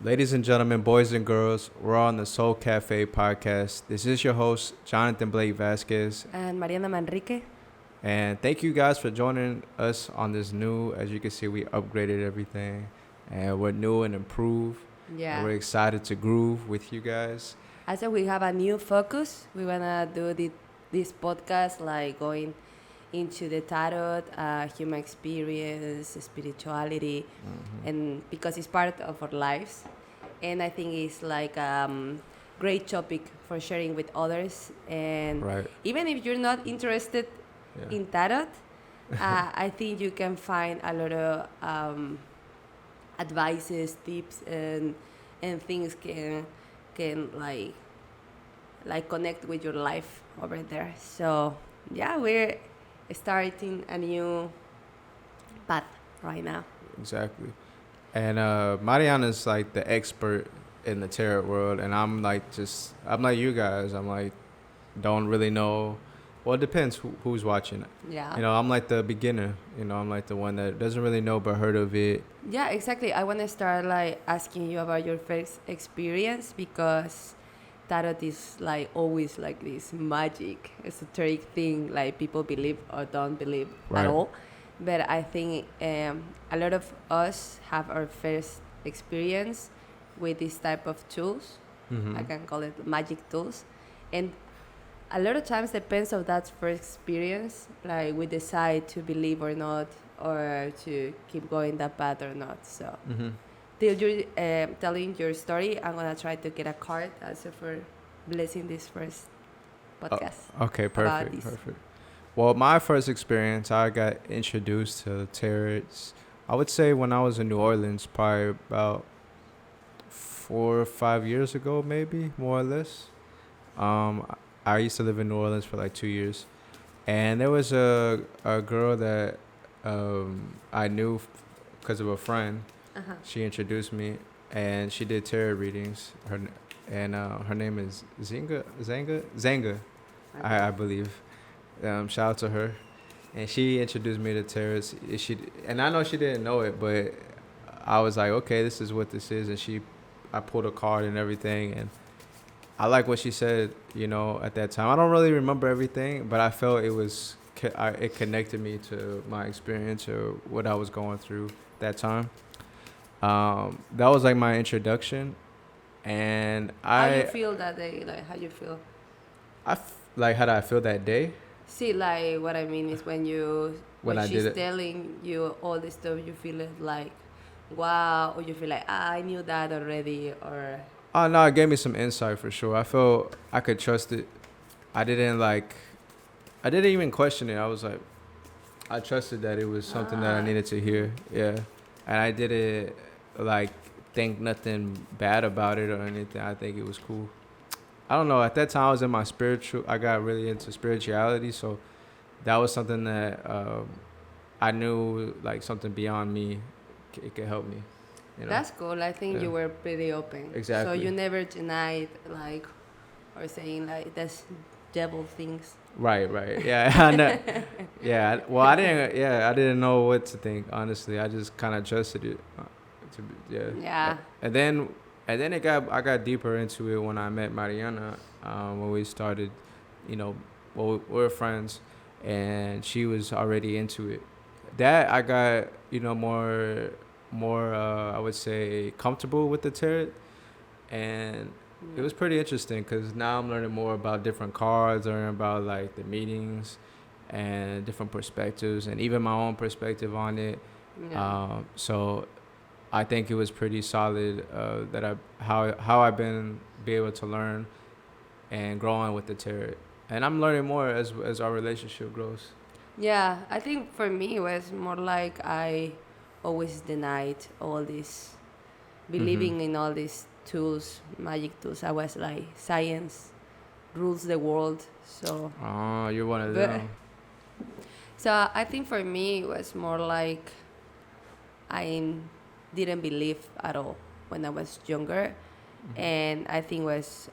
Ladies and gentlemen, boys and girls, we're on the Soul Cafe podcast. This is your host, Jonathan Blake Vasquez. And Mariana Manrique. And thank you guys for joining us on this new. As you can see, we upgraded everything. And we're new and improved. Yeah. And we're excited to groove with you guys. Also, we have a new focus. We want to do this podcast like going into the tarot, human experience, spirituality, and because it's part of our lives. And I think it's like great topic for sharing with others. And Right. even if you're not interested Yeah. in tarot, I think you can find a lot of advices, tips, and things can like connect with your life over there. So yeah, we're starting a new path right now. Exactly. And Mariana's like the expert in the tarot world, and I'm like you guys. I'm like, don't really know. Well, it depends who's watching. Yeah. You know, I'm like the beginner. You know, I'm like the one that doesn't really know but heard of it. Yeah, exactly. I want to start like asking you about your first experience because tarot is like always like this magic, esoteric thing like people believe or don't believe Right. at all. But I think a lot of us have our first experience with this type of tools. Mm-hmm. I can call it magic tools. And a lot of times depends on that first experience, like we decide to believe or not, or to keep going that path or not. So Mm-hmm. till you're telling your story, I'm gonna try to get a card also for blessing this first podcast. Okay, about perfect, this. perfect. Well, my first experience, I got introduced to tarot. I would say when I was in New Orleans, probably about 4 or 5 years ago, maybe more or less. Um, I used to live in New Orleans for like 2 years, and there was a girl that I knew because of a friend. Uh-huh. She introduced me, and she did tarot readings. Her name is Zanga, I believe. Shout out to her, and she introduced me to tarot. And I know she didn't know it, but I was like, okay, this is what this is, and I pulled a card and everything, and I like what she said. You know, at that time, I don't really remember everything, but I felt it connected me to my experience or what I was going through that time. That was like my introduction, and How you feel that day? Like how you feel? Like how did I feel that day See, like what I mean is when when I she's did it. telling you all this stuff, you feel it like, wow, or you feel like I knew that already, or Oh no, it gave me some insight for sure. I felt I could trust it. I didn't even question it. I was like, I trusted that it was something that I needed to hear. Yeah, and I didn't like think nothing bad about it or anything. I think it was cool. I don't know. At that time, I was in my I got really into spirituality, so that was something that I knew, like something beyond me. It could help me. You know? that's cool. I think Yeah. you were pretty open. Exactly. So you never denied like or saying like that's devil things. Right. Yeah, I know. Yeah. Well, I didn't. Yeah, I didn't know what to think. Honestly, I just kind of trusted it. Yeah. Yeah. And then I got deeper into it when I met Mariana. When we started, you know, well, we were friends, and she was already into it. That I got, more. I would say comfortable with the tarot, and it was pretty interesting because now I'm learning more about different cards, learning about like the meanings and different perspectives, and even my own perspective on it. Yeah. So I think it was pretty solid how I've been be able to learn and growing with the tarot, and I'm learning more as our relationship grows. Yeah, I think for me it was more like I always denied all this, believing in all these tools, magic tools. I was like, science rules the world. So, Oh, you're one of but, them. so I think for me it was more like I didn't believe at all when I was younger, and I think was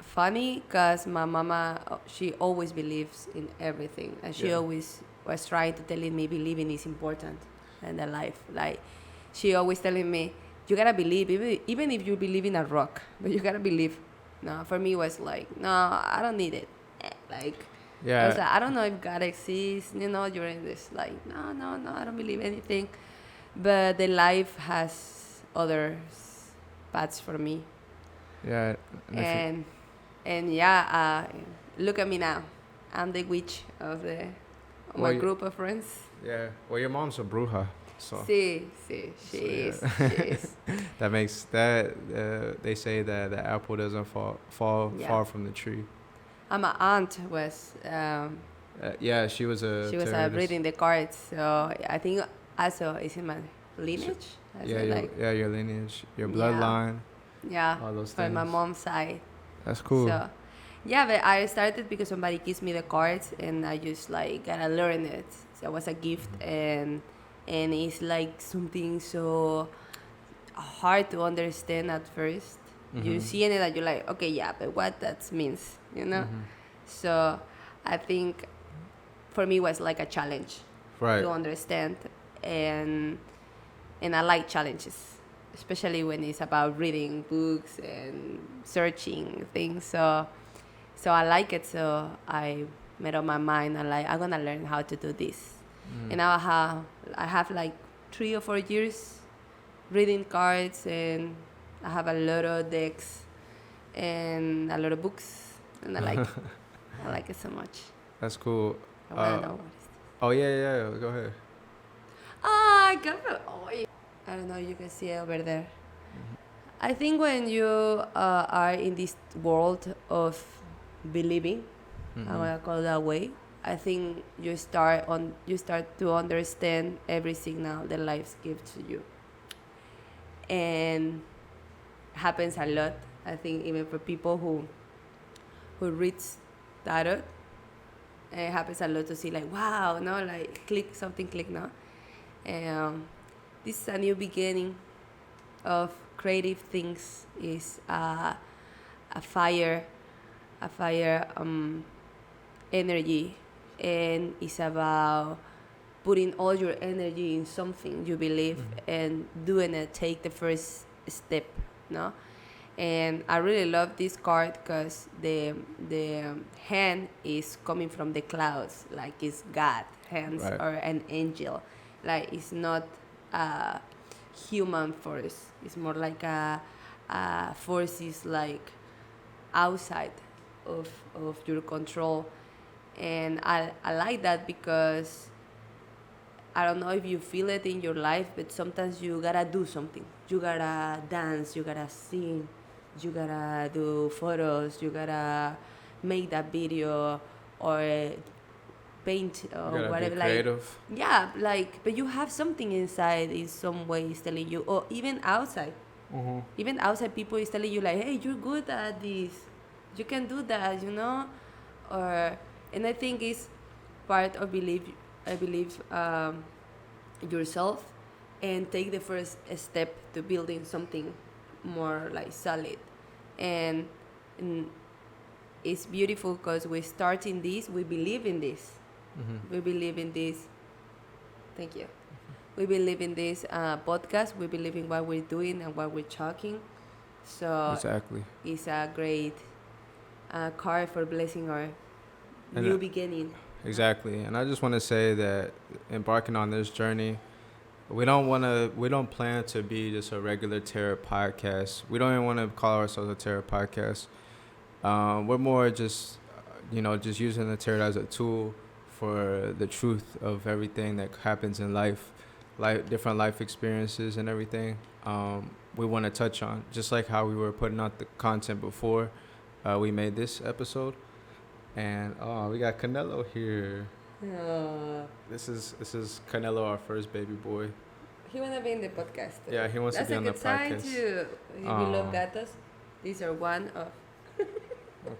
funny because my mama, she always believes in everything, and she Yeah. always was trying to telling me believing is important. and the life. Like, she always telling me, you gotta believe, even if you believe in a rock, but you gotta believe. No, for me, it was like, no, I don't need it. Like, I was Yeah. like, I don't know if God exists. You're in this, like, no, I don't believe anything. But the life has other paths for me. Yeah. And if you- And yeah, look at me now. I'm the witch of Well, my you- group of friends. yeah. Well, your mom's a bruja, so Sí, she So, is. yeah. She is. that makes that. They say that the apple doesn't fall Yeah. far from the tree. And my aunt was Yeah, she was a. she was terrorist. reading the cards, so I think also it's in my lineage. I Yeah, said, your, like, yeah, your lineage, your Yeah. bloodline, yeah, all those for things. my mom's side. That's cool. So, yeah, but I started because somebody gives me the cards, and I just like gotta learn it. So it was a gift, and it's like something so hard to understand at 1st. You Mhm. see in it that you're like, okay, yeah, but what that means, Mhm. So I think for me it was like a challenge Right. to understand, and I like challenges, especially when it's about reading books and searching things. So I like it. So I made up my mind. I'm gonna learn how to do this. And now I have like 3 or 4 years reading cards, and I have a lot of decks and a lot of books, and I like it. I like it so much. That's cool. I wanna know what is. Oh yeah. Go ahead. I got it. Oh, yeah. I don't know. You can see it over there. I think when you are in this world of believing, I wanna call it that way. I think you start to understand every signal that life gives to you, and happens a lot. I think even for people who reads tarot, it happens a lot to see like, wow, no, like click, no. This is a new beginning of creative things. Is a fire energy, and it's about putting all your energy in something you believe and doing it. Take the first step, no. And I really love this card because the hand is coming from the clouds, like it's God hands, Right. or an angel, like it's not a human force. It's more like a force is like outside of your control, and I like that because I don't know if you feel it in your life, but sometimes you gotta do something. You gotta dance, you gotta sing, you gotta do photos, you gotta make that video or paint You or gotta whatever. be Like, creative. yeah, like, but you have something inside in some way is telling you, or even outside. Even outside people is telling you like, hey, you're good at this, you can do that, or and I think it's part of believe yourself and take the first step to building something more like solid, and it's beautiful because we start in this, we believe in this, we believe in this. Thank you. We believe in this podcast. We believe in what we're doing and what we're talking. So Exactly. it's a great card for blessing our And, new beginning. Exactly. And I just want to say that embarking on this journey, we don't plan to be just a regular tarot podcast. We don't even want to call ourselves a tarot podcast. We're more just, just using the tarot as a tool for the truth of everything that happens in life, different life experiences and everything. We want to touch on, just like how we were putting out the content before we made this episode. And we got Canelo here. This is Canelo, our first baby boy. He wanna be in the podcast. Yeah, he wants to be on the That's a good podcast. sign too. If you love gatos, these are one of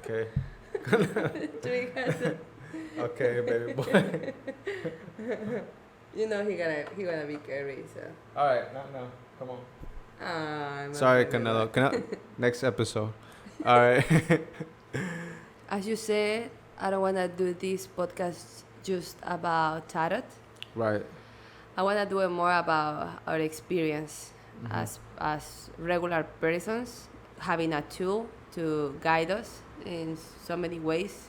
Okay. 3 gatos. Okay, baby boy. He gonna be carry. So. All right, no, come on. I'm Sorry, not gonna do Canelo. Next episode. All right. As you said, I don't want to do this podcast just about tarot. Right. I want to do it more about our experience Mm-hmm. as regular persons, having a tool to guide us in so many ways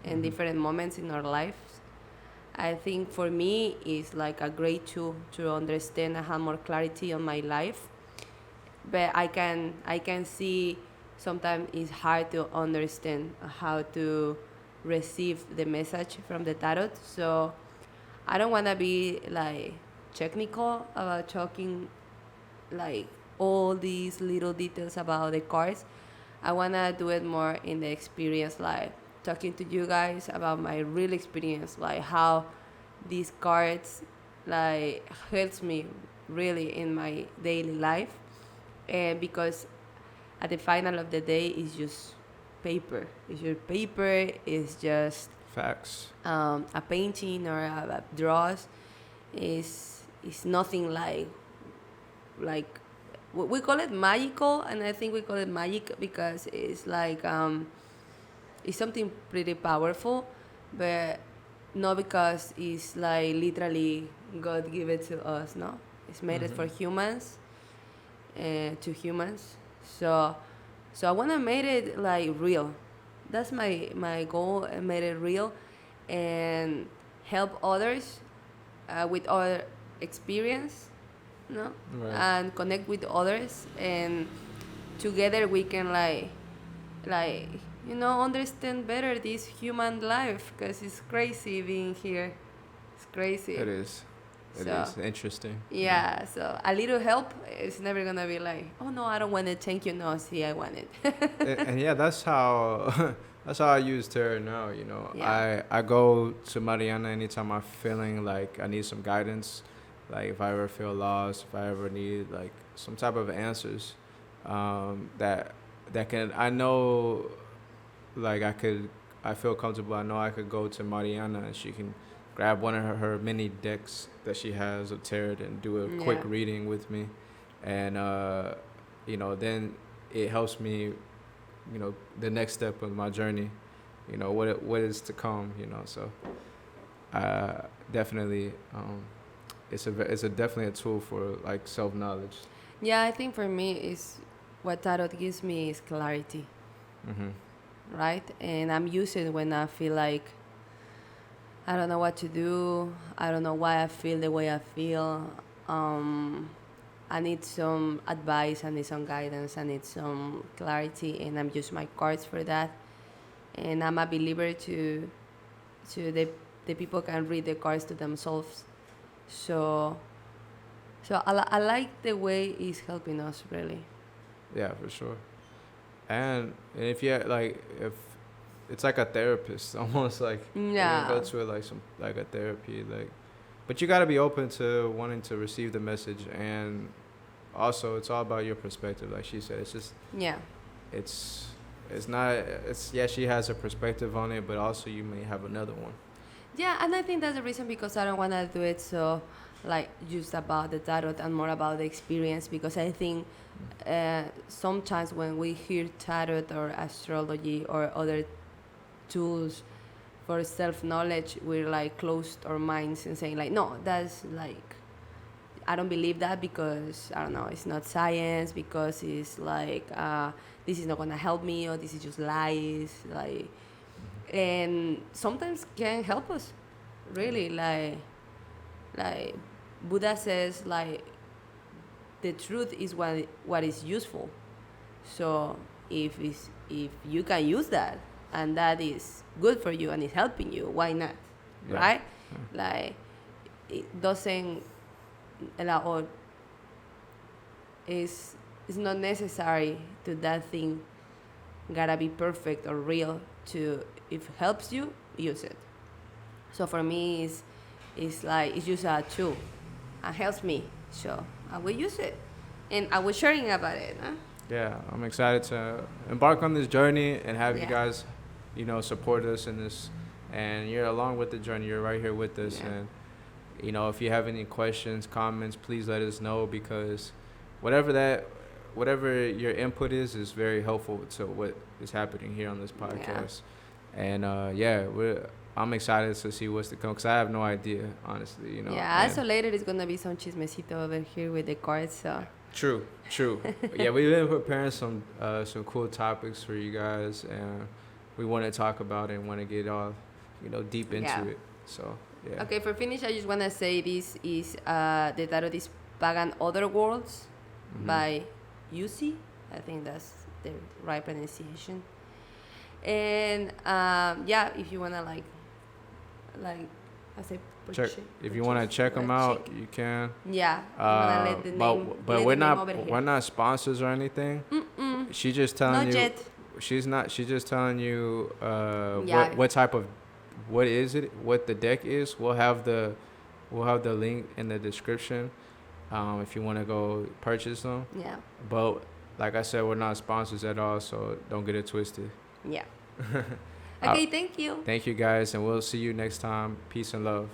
in Mm-hmm. different moments in our lives. I think for me it's like a great tool to understand and have more clarity on my life. But I can see sometimes it's hard to understand how to receive the message from the tarot. So I don't want to be like technical about talking like all these little details about the cards. I want to do it more in the experience, like talking to you guys about my real experience, like how these cards like helps me really in my daily life. And because at the final of the day it's just paper, it's your paper, it's just Facts. a painting or a draws is nothing like we call it magical, and I think we call it magic because it's like it's something pretty powerful, but not because it's like literally God give it to us. No, it's made it Mm-hmm. for humans, to humans. So so I wanna make it like real. That's my goal. I made it real, and help others with our experience, no, Right. and connect with others, and together we can like understand better this human life because it's crazy being here. It's crazy. It is. It So is interesting. yeah, so a little help is never gonna be like, oh no, I don't want it. Thank you. No, see, I want it. And yeah, that's how that's how I use tarot now. You know, Yeah. I go to Mariana anytime I'm feeling like I need some guidance, like if I ever feel lost, if I ever need like some type of answers, that can I know, like I feel comfortable. I know I could go to Mariana and she can grab one of her mini decks that she has of tarot and do a quick Yeah. reading with me, and then it helps me, the next step of my journey, what is to come, so definitely, it's a definitely a tool for like self knowledge. Yeah, I think for me is what tarot gives me is clarity, Mhm. right? And I'm using it when I feel like I don't know what to do. I don't know why I feel the way I feel. I need some advice. I need some guidance. I need some clarity, and I'm using my cards for that. And I'm a believer to the people can read the cards to themselves. So I like the way it's helping us really. Yeah, for sure. And if you like, if it's like a therapist, almost like you can go Yeah. to it like some like a therapy, like, but you got to be open to wanting to receive the message, and also it's all about your perspective. Like she said, it's just Yeah. it's it's not it's yeah, she has a perspective on it, but also you may have another one. Yeah, and I think that's the reason because I don't want to do it so like just about the tarot and more about the experience because I think sometimes when we hear tarot or astrology or other tools for self-knowledge, we're like closed our minds and saying like, no, that's like, I don't believe that because I don't know, it's not science, because it's like this is not gonna help me, or this is just lies, like, and sometimes can help us, really, like Buddha says, like the truth is what is useful. So if you can use that and that is good for you and is helping you, why not, Yeah. right? Like it doesn't allow or it's not necessary to that thing gotta be perfect or real to if it helps you use it. So for me it's like it's just a tool and helps me, so I will use it and I was sharing about it, huh? Yeah, I'm excited to embark on this journey and have you Yeah. guys, support us in this. And you're along with the journey. You're right here with us. Yeah. And, if you have any questions, comments, please let us know because whatever your input is very helpful to what is happening here on this podcast. And, I'm excited to see what's to come because I have no idea, honestly. You know. Yeah, And so later it's gonna be some chismecito over here with the cards. So true. Yeah, we've been preparing some cool topics for you guys, and we want to talk about it and want to get all, deep into it. So yeah. okay, for finish, I just wanna say this is the tarot is Pagan Other Worlds by Yusi. I think that's the right pronunciation. And yeah, if you wanna like I say Check if you want to check them out, you can. Yeah, I'm gonna let the name. But we're not sponsors or anything. She's just telling Not you. yet. She's just telling you Yeah. what type of, what is it, what the deck is. We'll have the link in the description if you want to go purchase them. Yeah. But like I said, we're not sponsors at all, so don't get it twisted. Yeah. Okay, thank you. Thank you guys, and we'll see you next time. Peace and love.